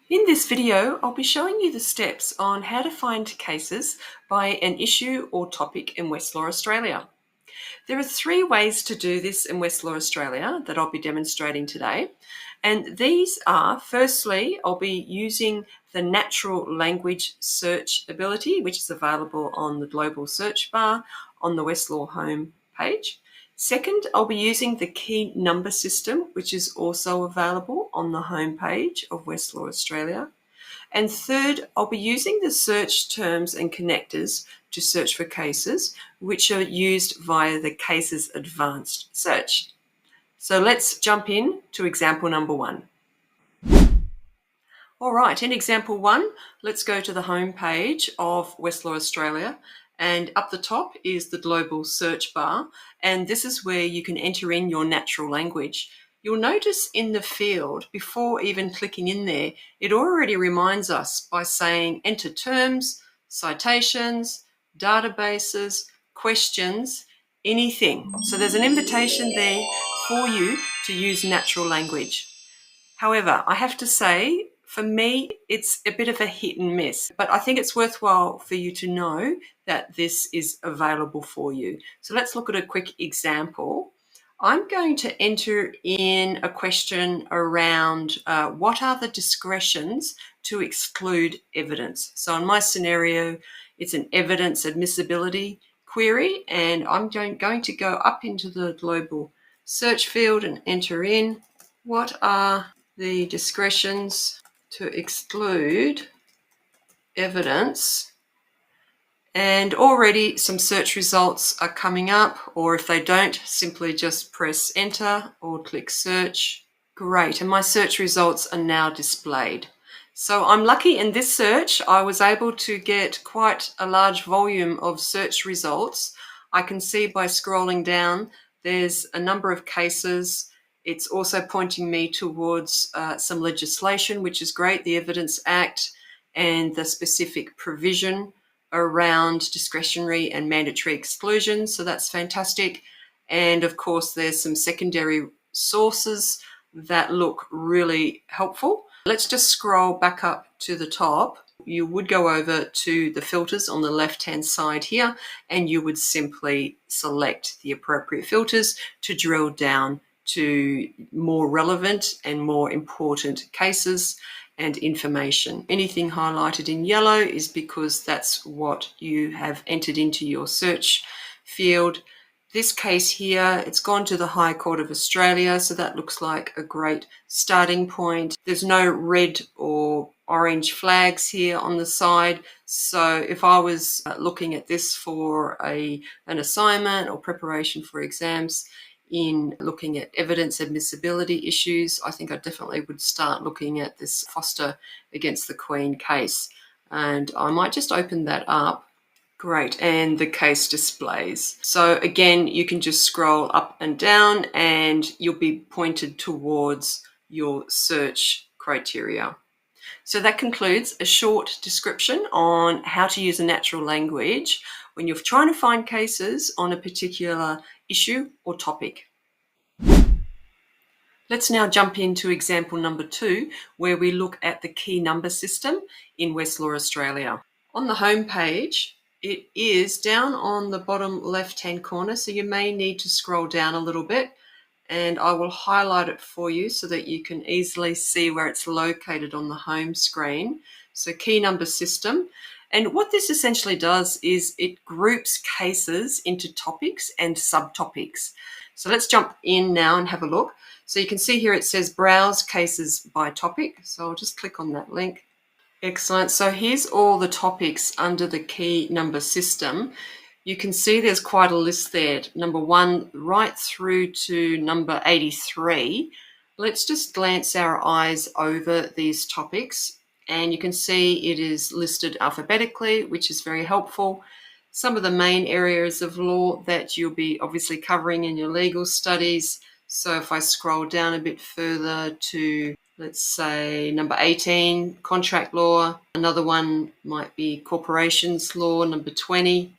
In this video, I'll be showing you the steps on how to find cases by an issue or topic in Westlaw Australia. There are three ways to do this in Westlaw Australia that I'll be demonstrating today. And these are, firstly, I'll be using the natural language search ability, which is available on the global search bar on the Westlaw home page. Second, I'll be using the key number system, which is also available on the home page of Westlaw Australia. And third, I'll be using the search terms and connectors to search for cases, which are used via the Cases Advanced Search. So let's jump in to example number one. All right, in example one, let's go to the home page of Westlaw Australia. And up the top is the global search bar. And this is where you can enter in your natural language. You'll notice in the field, before even clicking in there, it already reminds us by saying enter terms, citations, databases, questions, anything. So there's an invitation there for you to use natural language. However, I have to say, for me, it's a bit of a hit and miss, but I think it's worthwhile for you to know that this is available for you. So let's look at a quick example. I'm going to enter in a question around what are the discretions to exclude evidence. So in my scenario, it's an evidence admissibility query, and I'm going to go up into the global search field and enter in what are the discretions to exclude evidence. And already some search results are coming up, or if they don't, simply just press enter or click search. Great, and my search results are now displayed. So I'm lucky in this search, I was able to get quite a large volume of search results. I can see by scrolling down, there's a number of cases. It's also pointing me towards some legislation, which is great, the Evidence Act and the specific provision around discretionary and mandatory exclusions. So that's fantastic. And of course, there's some secondary sources that look really helpful. Let's just scroll back up to the top. You would go over to the filters on the left-hand side here, and you would simply select the appropriate filters to drill down to more relevant and more important cases and information. Anything highlighted in yellow is because that's what you have entered into your search field. This case here, it's gone to the High Court of Australia, so that looks like a great starting point. There's no red or orange flags here on the side, so if I was looking at this for an assignment or preparation for exams, in looking at evidence admissibility issues, I think I definitely would start looking at this Foster against the Queen case. And I might just open that up. Great, and the case displays. So again, you can just scroll up and down and you'll be pointed towards your search criteria. So that concludes a short description on how to use a natural language when you're trying to find cases on a particular issue or topic. Let's now jump into example number two, where we look at the key number system in Westlaw Australia. On the home page, it is down on the bottom left-hand corner, so you may need to scroll down a little bit, and I will highlight it for you so that you can easily see where it's located on the home screen. So key number system. And what this essentially does is it groups cases into topics and subtopics. So let's jump in now and have a look. So you can see here it says browse cases by topic. So I'll just click on that link. Excellent. So here's all the topics under the key number system. You can see there's quite a list there, number 1 right through to number 83. Let's just glance our eyes over these topics, and you can see it is listed alphabetically, which is very helpful. Some of the main areas of law that you'll be obviously covering in your legal studies. So if I scroll down a bit further to, let's say, number 18, contract law. Another one might be corporations law, number 20.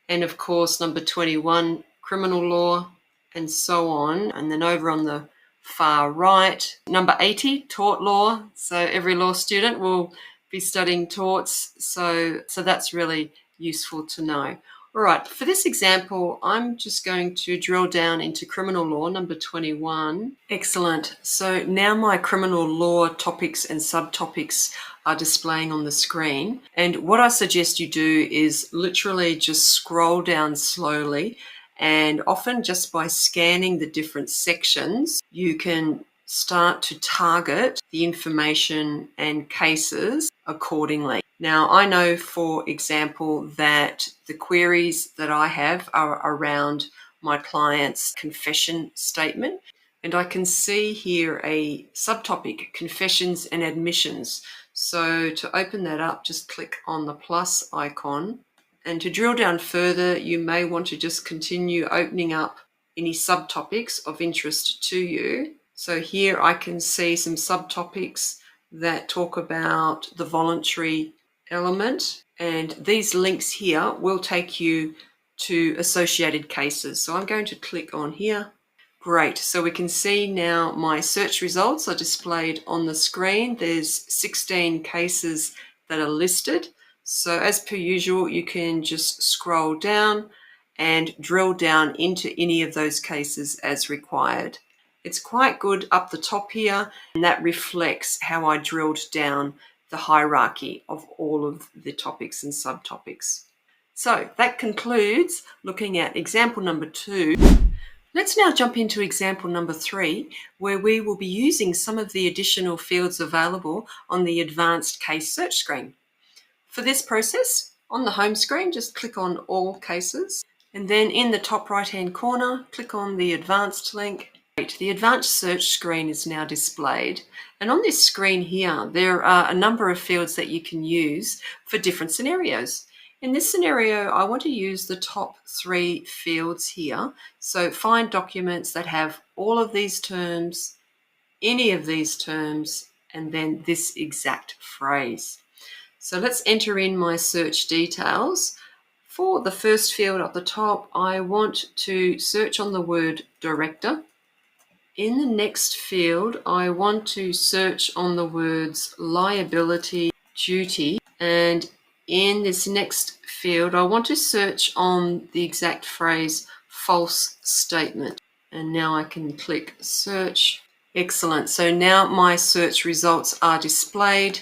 And of course, number 21, criminal law, and so on. And then over on the far right. Number 80, tort law. So every law student will be studying torts. So that's really useful to know. All right, for this example, I'm just going to drill down into criminal law, number 21. Excellent. So now my criminal law topics and subtopics are displaying on the screen. And what I suggest you do is literally just scroll down slowly, and often just by scanning the different sections, you can start to target the information and cases accordingly. Now, I know, for example, that the queries that I have are around my client's confession statement, and I can see here a subtopic, confessions and admissions. So to open that up, just click on the plus icon. And to drill down further, you may want to just continue opening up any subtopics of interest to you. So here I can see some subtopics that talk about the voluntary element, and these links here will take you to associated cases. So I'm going to click on here. Great, so we can see now my search results are displayed on the screen. There's 16 cases that are listed. So as per usual, you can just scroll down and drill down into any of those cases as required. It's quite good up the top here, and that reflects how I drilled down the hierarchy of all of the topics and subtopics. So that concludes looking at example number 2. Let's now jump into example number 3, where we will be using some of the additional fields available on the advanced case search screen. For this process, on the home screen, just click on all cases, and then in the top right-hand corner, click on the advanced link. The advanced search screen is now displayed, and on this screen here, there are a number of fields that you can use for different scenarios. In this scenario, I want to use the top 3 fields here. So find documents that have all of these terms, any of these terms, and then this exact phrase. So let's enter in my search details. For the first field at the top, I want to search on the word director. In the next field, I want to search on the words liability, duty, and in this next field, I want to search on the exact phrase false statement. And now I can click search. Excellent. So now my search results are displayed.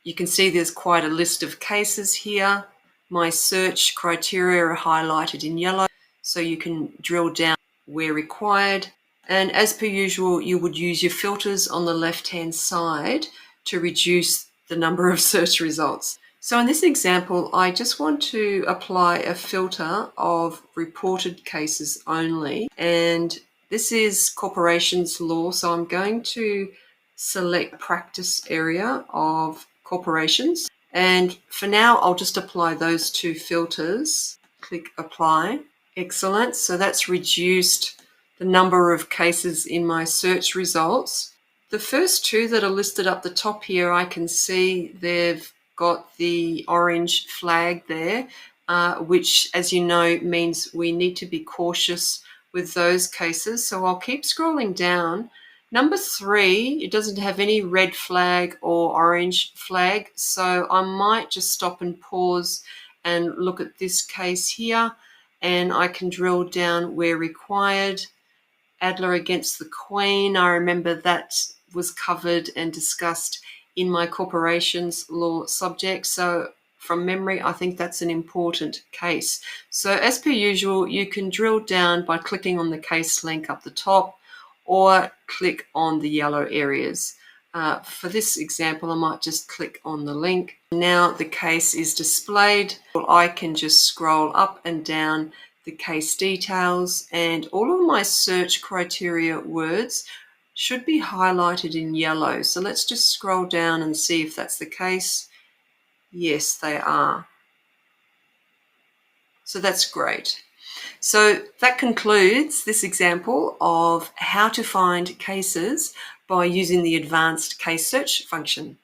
You can see there's quite a list of cases here. My search criteria are highlighted in yellow, so you can drill down where required. And as per usual, you would use your filters on the left-hand side to reduce the number of search results. So in this example, I just want to apply a filter of reported cases only. And this is corporations law, so I'm going to select practice area of corporations. And for now, I'll just apply those 2 filters. Click apply. Excellent. So that's reduced the number of cases in my search results. The first 2 that are listed up the top here, I can see they've got the orange flag there, which, as you know, means we need to be cautious with those cases. So I'll keep scrolling down. Number 3, it doesn't have any red flag or orange flag, so I might just stop and pause and look at this case here, and I can drill down where required. Adler against the Queen, I remember that was covered and discussed in my corporations law subject. So from memory, I think that's an important case. So as per usual, you can drill down by clicking on the case link up the top or click on the yellow areas. For this example, I might just click on the link. Now the case is displayed. I can just scroll up and down the case details, and all of my search criteria words should be highlighted in yellow. So let's just scroll down and see if that's the case. Yes, they are. So that's great. So that concludes this example of how to find cases by using the advanced case search function.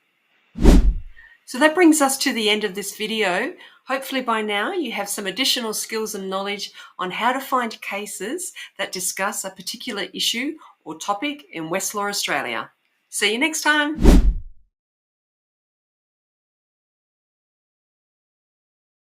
So that brings us to the end of this video. Hopefully by now you have some additional skills and knowledge on how to find cases that discuss a particular issue or topic in Westlaw Australia. See you next time.